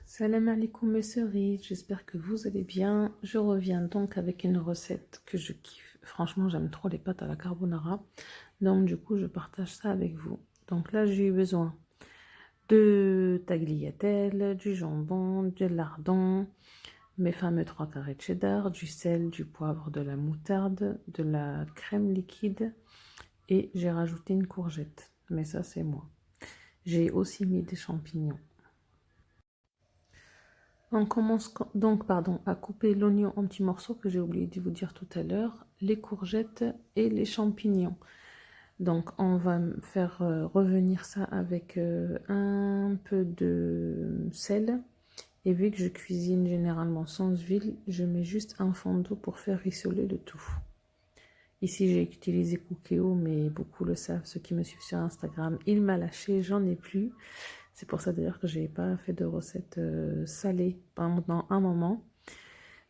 Salam alaikum mes cerises, j'espère que vous allez bien. Je reviens donc avec une recette que je kiffe. Franchement, j'aime trop les pâtes à la carbonara. Donc du coup, je partage ça avec vous. Donc là, j'ai eu besoin de tagliatelle, du jambon, du lardon, mes fameux 3 carrés de cheddar, du sel, du poivre, de la moutarde, de la crème liquide et j'ai rajouté une courgette. Mais ça, c'est moi. J'ai aussi mis des champignons. On commence donc à couper l'oignon en petits morceaux que j'ai oublié de vous dire tout à l'heure, les courgettes et les champignons. Donc on va faire revenir ça avec un peu de sel. Et vu que je cuisine généralement sans huile, je mets juste un fond d'eau pour faire rissoler le tout. Ici j'ai utilisé Cookéo, mais beaucoup le savent, ceux qui me suivent sur Instagram. Il m'a lâché, j'en ai plus. C'est pour ça d'ailleurs que je n'ai pas fait de recette salée pendant un moment.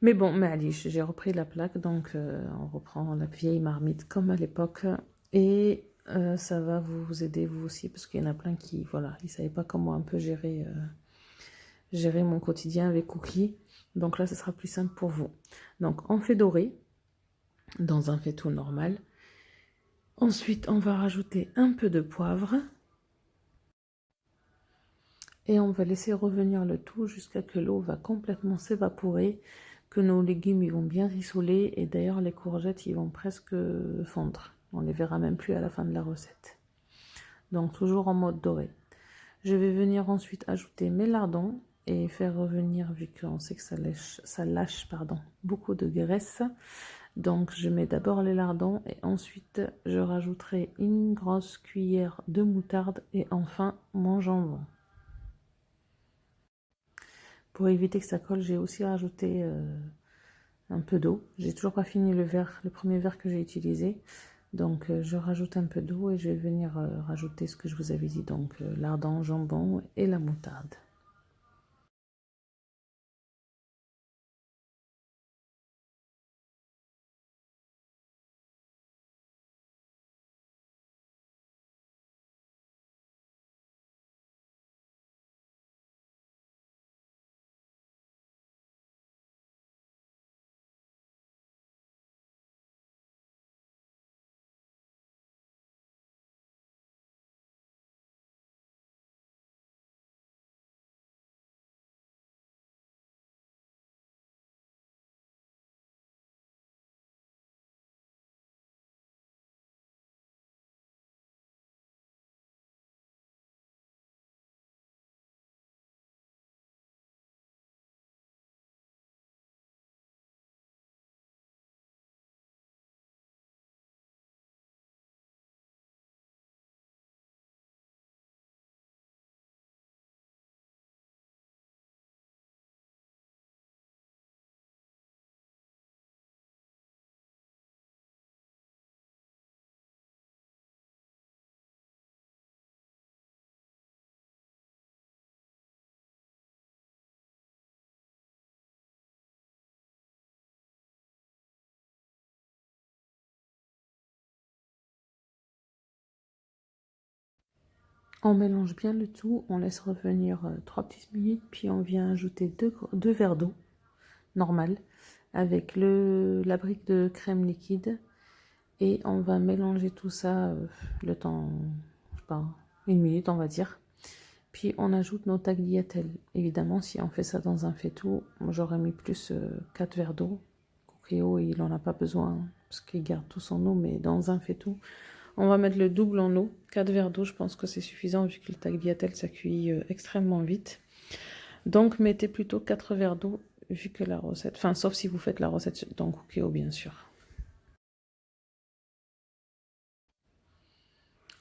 Mais bon, mais allez, j'ai repris la plaque, donc on reprend la vieille marmite comme à l'époque. Et ça va vous aider vous aussi, parce qu'il y en a plein qui, voilà, ils ne savaient pas comment un peu gérer mon quotidien avec Cookie. Donc là, ce sera plus simple pour vous. Donc on fait dorer dans un faitout normal. Ensuite, on va rajouter un peu de poivre. Et on va laisser revenir le tout jusqu'à que l'eau va complètement s'évaporer, que nos légumes ils vont bien rissoler et d'ailleurs les courgettes ils vont presque fondre. On les verra même plus à la fin de la recette. Donc toujours en mode doré. Je vais venir ensuite ajouter mes lardons et faire revenir, vu qu'on sait que ça lâche beaucoup de graisse. Donc je mets d'abord les lardons et ensuite je rajouterai une grosse cuillère de moutarde et enfin mon jambon. Pour éviter que ça colle, j'ai aussi rajouté un peu d'eau. J'ai toujours pas fini le premier verre que j'ai utilisé. Donc je rajoute un peu d'eau et je vais venir rajouter ce que je vous avais dit. Donc lardon, jambon et la moutarde. On mélange bien le tout, on laisse revenir 3 petites minutes, puis on vient ajouter deux verres d'eau normal avec la brique de crème liquide et on va mélanger tout ça le temps, je sais pas, une minute on va dire. Puis on ajoute nos tagliatelles. Évidemment, si on fait ça dans un faitout, j'aurais mis plus 4 verres d'eau. Cookéo, il n'en a pas besoin parce qu'il garde tout son eau, mais dans un faitout, on va mettre le double en eau. 4 verres d'eau, je pense que c'est suffisant vu que le tagliatelle, ça cuit extrêmement vite. Donc mettez plutôt 4 verres d'eau vu que la recette, enfin sauf si vous faites la recette dans Cookéo bien sûr.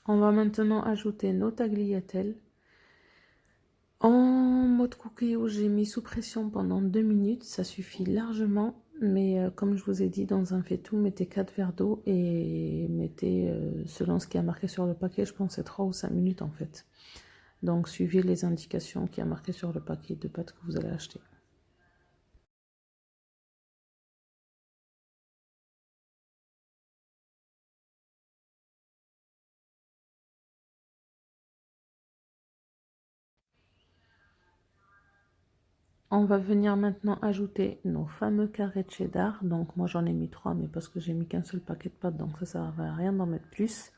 On va maintenant ajouter nos tagliatelles. En mode Cookéo, j'ai mis sous pression pendant 2 minutes, ça suffit largement. Mais comme je vous ai dit, dans un faitout, mettez 4 verres d'eau et mettez, selon ce qui a marqué sur le paquet, je pense que c'est 3 ou 5 minutes en fait. Donc suivez les indications qui a marqué sur le paquet de pâtes que vous allez acheter. on va venir maintenant ajouter nos fameux carrés de cheddar. Donc moi j'en ai mis 3, mais parce que j'ai mis qu'un seul paquet de pâtes, donc ça sert à rien d'en mettre plus.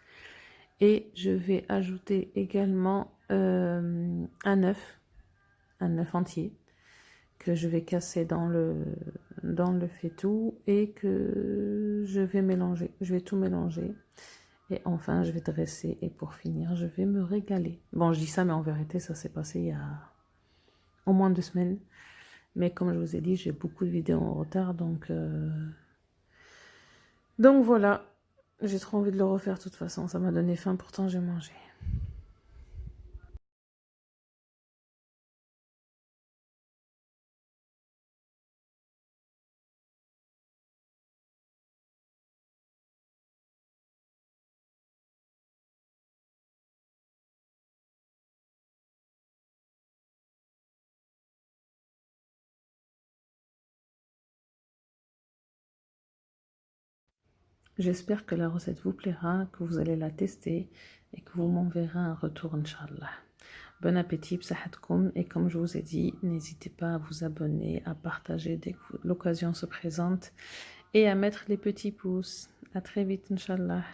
Et je vais ajouter également un œuf entier que je vais casser dans le faitout et que je vais mélanger. Je vais tout mélanger. Et enfin, je vais dresser. Et pour finir, je vais me régaler. Bon, je dis ça, mais en vérité, ça s'est passé il y a au moins 2 semaines. Mais comme je vous ai dit, j'ai beaucoup de vidéos en retard. Donc voilà. J'ai trop envie de le refaire de toute façon. Ça m'a donné faim, pourtant j'ai mangé. J'espère que la recette vous plaira, que vous allez la tester et que vous m'enverrez un retour, Inch'Allah. Bon appétit, bsahatkoum, et comme je vous ai dit, n'hésitez pas à vous abonner, à partager dès que l'occasion se présente et à mettre les petits pouces. À très vite, Inch'Allah.